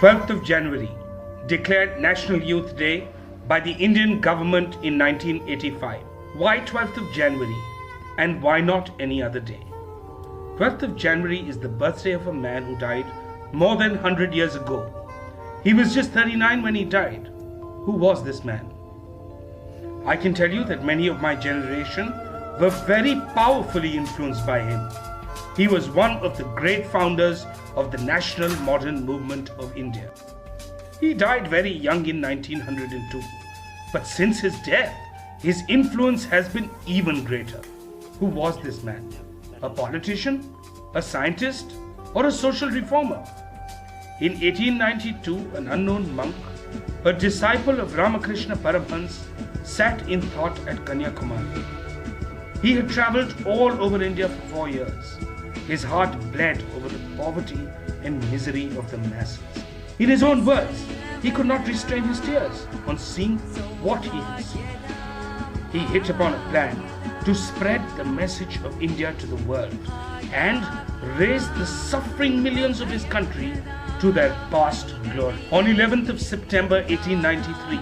12th of January, declared National Youth Day by the Indian government in 1985. Why 12th of January and why not any other day? 12th of January is the birthday of a man who died more than 100 years ago. He was just 39 when he died. Who was this man? I can tell you that many of my generation were very powerfully influenced by him. He was one of the great founders of the national modern movement of India. He died very young in 1902, but since his death, his influence has been even greater. Who was this man? A politician, a scientist, or a social reformer? In 1892, an unknown monk, a disciple of Ramakrishna Paramhans, sat in thought at Kanyakumari. He had travelled all over India for 4 years. His heart bled over the poverty and misery of the masses. In his own words, he could not restrain his tears on seeing what he had seen. He hit upon a plan to spread the message of India to the world and raise the suffering millions of his country to their past glory. On 11th of September 1893,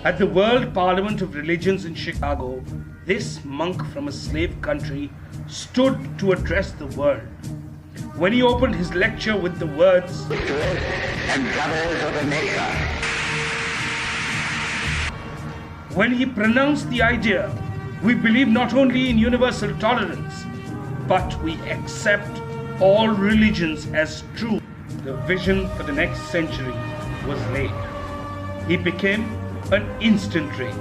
at the World Parliament of Religions in Chicago, this monk from a slave country stood to address the world. When he opened his lecture with the words, and brothers of the nation. When he pronounced the idea, we believe not only in universal tolerance, but we accept all religions as true. The vision for the next century was laid. He became an instant rage.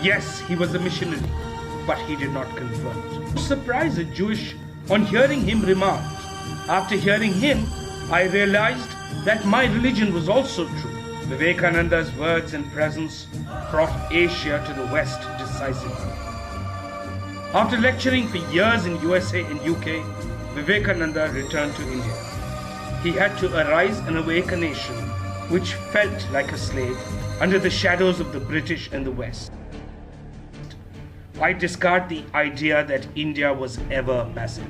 Yes, he was a missionary, but he did not convert. Surprised, a Jewish, on hearing him remarked, after hearing him, I realized that my religion was also true. Vivekananda's words and presence brought Asia to the West decisively. After lecturing for years in USA and UK, Vivekananda returned to India. He had to arise and awake a nation which felt like a slave under the shadows of the British and the West. I discard the idea that India was ever passive.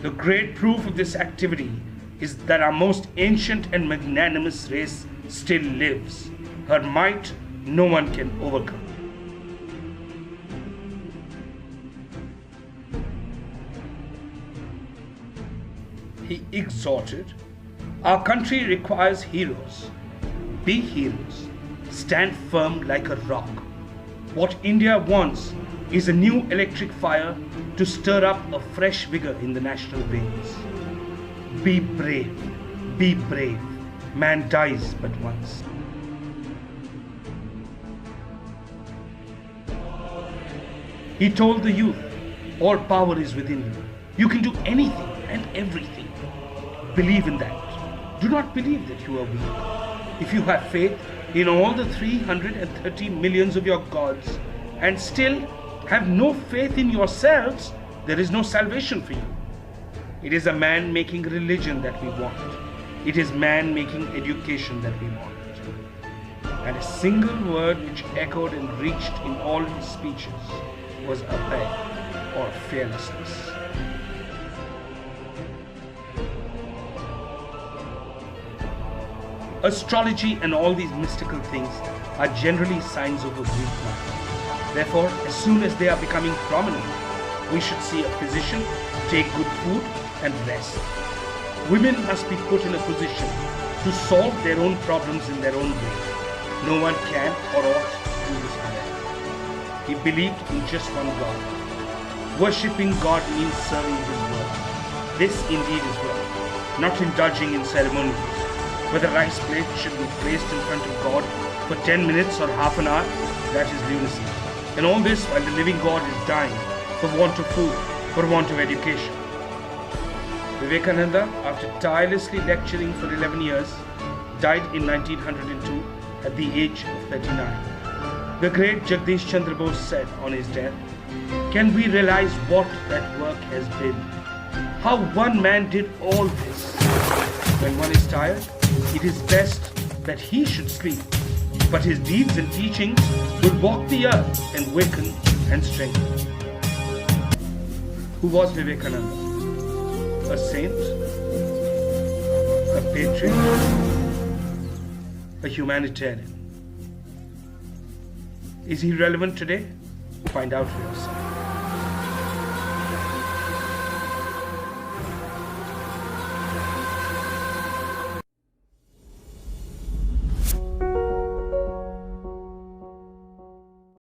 The great proof of this activity is that our most ancient and magnanimous race still lives. Her might no one can overcome. He exhorted, our country requires heroes. Be heroes. Stand firm like a rock. What India wants is a new electric fire to stir up a fresh vigor in the national veins. Be brave, be brave. Man dies but once. He told the youth, all power is within you. You can do anything and everything. Believe in that. Do not believe that you are weak. If you have faith in all the 330 millions of your gods and still have no faith in yourselves, there is no salvation for you. It is a man-making religion that we want. It is man-making education that we want. And a single word which echoed and reached in all his speeches was abhay, or fearlessness. Astrology and all these mystical things are generally signs of a weak mind. Therefore, as soon as they are becoming prominent, we should see a physician, take good food, and rest. Women must be put in a position to solve their own problems in their own way. No one can or ought to do this for them. He believed in just one God. Worshipping God means serving His word. This indeed is work, not indulging in ceremonials. Whether rice plate should be placed in front of God for 10 minutes or half an hour, that is lunacy. And all this while the living God is dying for want of food, for want of education. Vivekananda, after tirelessly lecturing for 11 years, died in 1902 at the age of 39. The great Jagdish Chandra Bose said on his death, can we realize what that work has been? How one man did all this? When one is tired, it is best that he should sleep, but his deeds and teachings will walk the earth and waken and strengthen. Who was Vivekananda? A saint? A patriot? A humanitarian? Is he relevant today? Find out for yourself.